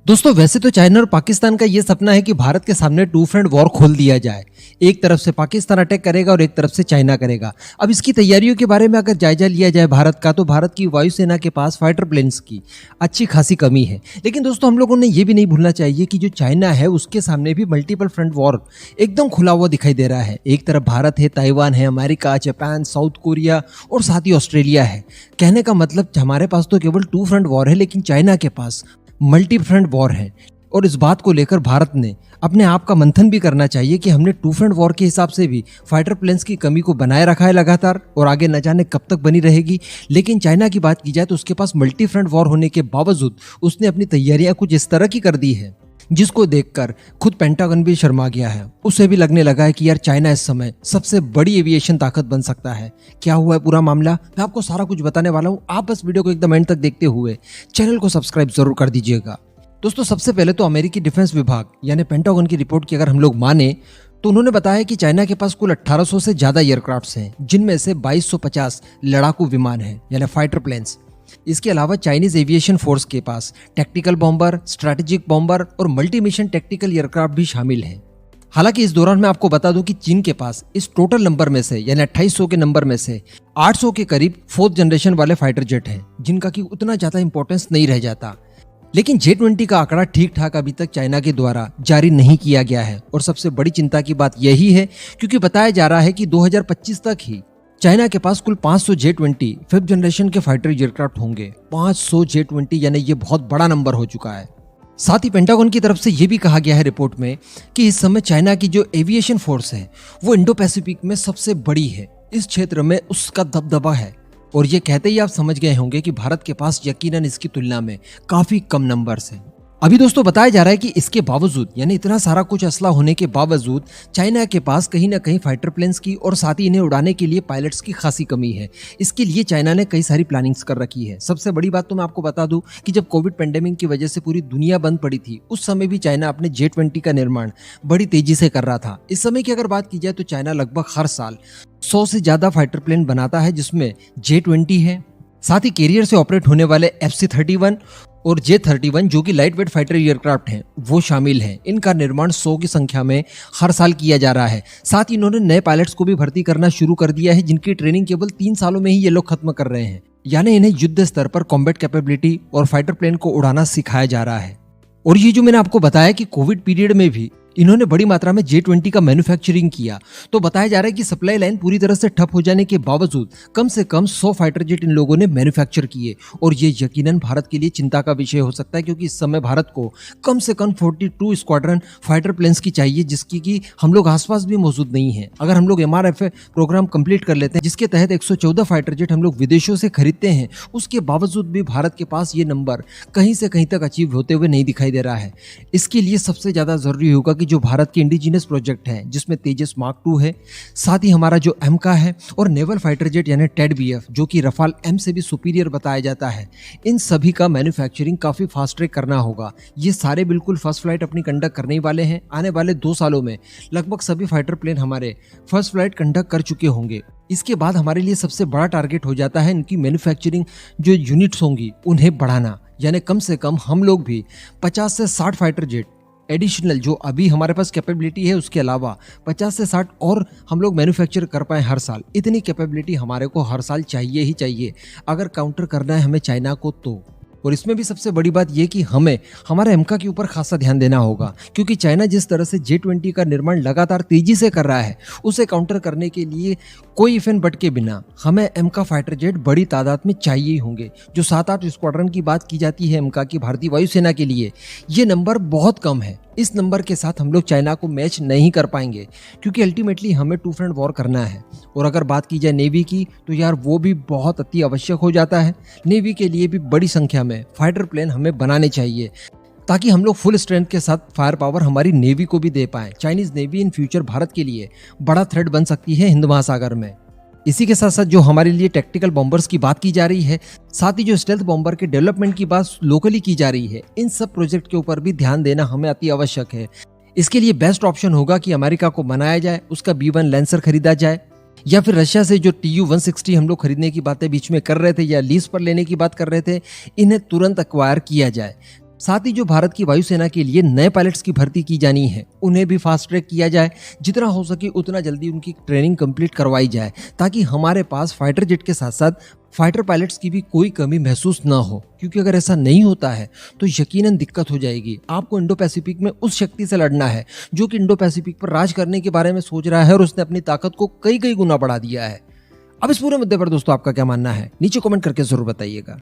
दोस्तों वैसे तो चाइना और पाकिस्तान का ये सपना है कि भारत के सामने टू फ्रंट वॉर खोल दिया जाए। एक तरफ से पाकिस्तान अटैक करेगा और एक तरफ से चाइना करेगा। अब इसकी तैयारियों के बारे में अगर जायजा लिया जाए भारत का, तो भारत की वायुसेना के पास फाइटर प्लेन्स की अच्छी खासी कमी है। लेकिन दोस्तों हम लोगों ने ये भी नहीं भूलना चाहिए कि जो चाइना है उसके सामने भी मल्टीपल फ्रंट वॉर एकदम खुला हुआ दिखाई दे रहा है। एक तरफ भारत है, ताइवान है, अमेरिका, जापान, साउथ कोरिया और साथ ही ऑस्ट्रेलिया है। कहने का मतलब हमारे पास तो केवल टू फ्रंट वॉर है, लेकिन चाइना के पास मल्टी फ्रंट वॉर है। और इस बात को लेकर भारत ने अपने आप का मंथन भी करना चाहिए कि हमने टू फ्रंट वॉर के हिसाब से भी फाइटर प्लेन्स की कमी को बनाए रखा है लगातार, और आगे न जाने कब तक बनी रहेगी। लेकिन चाइना की बात की जाए तो उसके पास मल्टी फ्रंट वॉर होने के बावजूद उसने अपनी तैयारियां कुछ इस तरह की कर दी है जिसको देखकर खुद पेंटागन भी शर्मा गया है। उसे भी लगने लगा है कि यार चाइना इस समय सबसे बड़ी एविएशन ताकत बन सकता है। क्या हुआ है पूरा मामला, मैं आपको सारा कुछ बताने वाला हूँ। आप बस वीडियो को एकदम एंड तक देखते हुए चैनल को सब्सक्राइब जरूर कर दीजिएगा। दोस्तों सबसे पहले तो अमेरिकी डिफेंस विभाग यानी पेंटागन की रिपोर्ट की अगर हम लोग माने तो उन्होंने बताया कि चाइना के पास कुल 1800 से ज्यादा एयरक्राफ्ट्स हैं, जिनमें से 2250 लड़ाकू विमान हैं यानी फाइटर प्लेन्स। इसके अलावा चाइनीज एविएशन फोर्स के पास टैक्टिकल बॉम्बर, स्ट्रैटेजिक बॉम्बर और मल्टी मिशन टैक्टिकल एयरक्राफ्ट भी शामिल हैं। हालांकि इस दौरान मैं आपको बता दूं कि चीन के पास इस टोटल नंबर में से यानी 2800 के नंबर में से 800 के करीब 4th जनरेशन वाले फाइटर जेट हैं, जिनका कि उतना ज्यादा इंपॉर्टेंस नहीं रह जाता। लेकिन J-20 का आंकड़ा ठीक ठाक अभी तक चाइना के द्वारा जारी नहीं किया गया है। और सबसे बड़ी चिंता की बात यही है क्योंकि बताया जा रहा है कि 2025 तक ही चाइना के पास कुल 500 J-20 5th जनरेशन के फाइटर एयरक्राफ्ट होंगे। 500 J-20 यानी ये बहुत बड़ा नंबर हो चुका है। साथ ही पेंटागन की तरफ से ये भी कहा गया है रिपोर्ट में कि इस समय चाइना की जो एविएशन फोर्स है वो इंडो पैसिफिक में सबसे बड़ी है। इस क्षेत्र में उसका दबदबा है। और ये कहते ही आप समझ गए होंगे कि भारत के पास यकीनन इसकी तुलना में काफी कम नंबर्स हैं। अभी दोस्तों बताया जा रहा है कि इसके बावजूद यानी इतना सारा कुछ असला होने के बावजूद चाइना के पास कहीं ना कहीं फाइटर प्लेन्स की और साथ ही इन्हें उड़ाने के लिए पायलट्स की खासी कमी है। इसके लिए चाइना ने कई सारी प्लानिंग्स कर रखी है। सबसे बड़ी बात तो मैं आपको बता दूं कि जब कोविड पेंडेमिक की वजह से पूरी दुनिया बंद पड़ी थी, उस समय भी चाइना अपने J-20 का निर्माण बड़ी तेजी से कर रहा था। इस समय की अगर बात की जाए तो चाइना लगभग हर साल 100 से ज्यादा फाइटर प्लेन बनाता है, जिसमें J-20 है, साथ ही कैरियर से ऑपरेट होने वाले FC-31 और J-31 जो कि लाइट वेट फाइटर एयरक्राफ्ट हैं वो शामिल हैं। इनका निर्माण 100 की संख्या में हर साल किया जा रहा है। साथ ही इन्होंने नए पायलट्स को भी भर्ती करना शुरू कर दिया है, जिनकी ट्रेनिंग केवल 3 सालों में ही ये लोग खत्म कर रहे हैं। यानी इन्हें युद्ध स्तर पर कॉम्बैट कैपेबिलिटी और फाइटर प्लेन को उड़ाना सिखाया जा रहा है। और ये जो मैंने आपको बताया कि कोविड पीरियड में भी इन्होंने बड़ी मात्रा में J-20 का मैन्युफैक्चरिंग किया, तो बताया जा रहा है कि सप्लाई लाइन पूरी तरह से ठप हो जाने के बावजूद कम से कम 100 फाइटर जेट इन लोगों ने मैन्युफैक्चर किए। और ये यकीनन भारत के लिए चिंता का विषय हो सकता है, क्योंकि इस समय भारत को कम से कम 42 स्क्वाड्रन फाइटर प्लेन्स की चाहिए, जिसकी कि हम लोग आसपास भी मौजूद नहीं है। अगर हम लोग MRF प्रोग्राम कंप्लीट कर लेते हैं, जिसके तहत 114 फाइटर जेट हम लोग विदेशों से खरीदते हैं, उसके बावजूद भी भारत के पास ये नंबर कहीं से कहीं तक अचीव होते हुए नहीं दिखाई दे रहा है। इसके लिए सबसे ज्यादा जरूरी होगा कि जो भारत के इंडिजिनस प्रोजेक्ट है, जिसमें तेजस मार्क 2 है, साथ ही हमारा जो एमका है और नेवल फाइटर जेट यानी TED-BF जो कि रफाल एम से भी सुपीरियर बताया जाता है, इन सभी का मैन्युफैक्चरिंग काफी फास्ट ट्रैक करना होगा। ये सारे बिल्कुल फर्स्ट फ्लाइट अपनी कंडक्ट करने वाले हैं। आने वाले 2 सालों में लगभग सभी फाइटर प्लेन हमारे फर्स्ट फ्लाइट कंडक्ट कर चुके होंगे। इसके बाद हमारे लिए सबसे बड़ा टारगेट हो जाता है इनकी मैन्युफैक्चरिंग जो यूनिट्स होंगी उन्हें बढ़ाना। यानी कम से कम हम लोग भी 50 से 60 फाइटर जेट एडिशनल जो अभी हमारे पास कैपेबिलिटी है उसके अलावा 50 से 60 और हम लोग मैन्युफैक्चर कर पाए हर साल। इतनी कैपेबिलिटी हमारे को हर साल चाहिए ही चाहिए अगर काउंटर करना है हमें चाइना को तो। और इसमें भी सबसे बड़ी बात यह कि हमें हमारे एमका के ऊपर खासा ध्यान देना होगा, क्योंकि चाइना जिस तरह से J-20 का निर्माण लगातार तेजी से कर रहा है, उसे काउंटर करने के लिए कोई इफेन बट के बिना हमें एमका फाइटर जेट बड़ी तादाद में चाहिए ही होंगे। जो 7-8 स्क्वाड्रन की बात की जाती है एमका की भारतीय वायुसेना के लिए, ये नंबर बहुत कम है। इस नंबर के साथ हम लोग चाइना को मैच नहीं कर पाएंगे, क्योंकि अल्टीमेटली हमें टू फ्रंट वॉर करना है। और अगर बात की जाए नेवी की, तो यार वो भी बहुत अति आवश्यक हो जाता है। नेवी के लिए भी बड़ी संख्या में फाइटर प्लेन हमें बनाने चाहिए, ताकि हम लोग फुल स्ट्रेंथ के साथ फायर पावर हमारी नेवी को भी दे पाएं। Chinese navy in future Bharat के लिए बड़ा थ्रेट बन सकती है हिंद महासागर में। इसी के साथ साथ जो हमारे लिए टैक्टिकल बॉम्बर्स की बात की जा रही है, साथ ही जो स्टेल्थ बॉम्बर के डेवलपमेंट की बात लोकली की जा रही है, इन सब प्रोजेक्ट के ऊपर भी ध्यान देना हमें अति आवश्यक है। इसके लिए बेस्ट ऑप्शन होगा कि अमेरिका को बनाया जाए, उसका B-1 लैंसर खरीदा जाए, या फिर रशिया से जो Tu-160 हम लोग खरीदने की बातें बीच में कर रहे थे या लीज पर लेने की बात कर रहे थे, इन्हें तुरंत एक्वायर किया जाए। साथ ही जो भारत की वायुसेना के लिए नए पायलट्स की भर्ती की जानी है उन्हें भी फास्ट ट्रैक किया जाए, जितना हो सके उतना जल्दी उनकी ट्रेनिंग कंप्लीट करवाई जाए, ताकि हमारे पास फाइटर जेट के साथ साथ फाइटर पायलट्स की भी कोई कमी महसूस ना हो। क्योंकि अगर ऐसा नहीं होता है तो यकीनन दिक्कत हो जाएगी। आपको इंडो पैसिफिक में उस शक्ति से लड़ना है जो कि इंडो पैसिफिक पर राज करने के बारे में सोच रहा है और उसने अपनी ताकत को कई कई गुना बढ़ा दिया है। अब इस पूरे मुद्दे पर दोस्तों आपका क्या मानना है, नीचे कमेंट करके जरूर बताइएगा।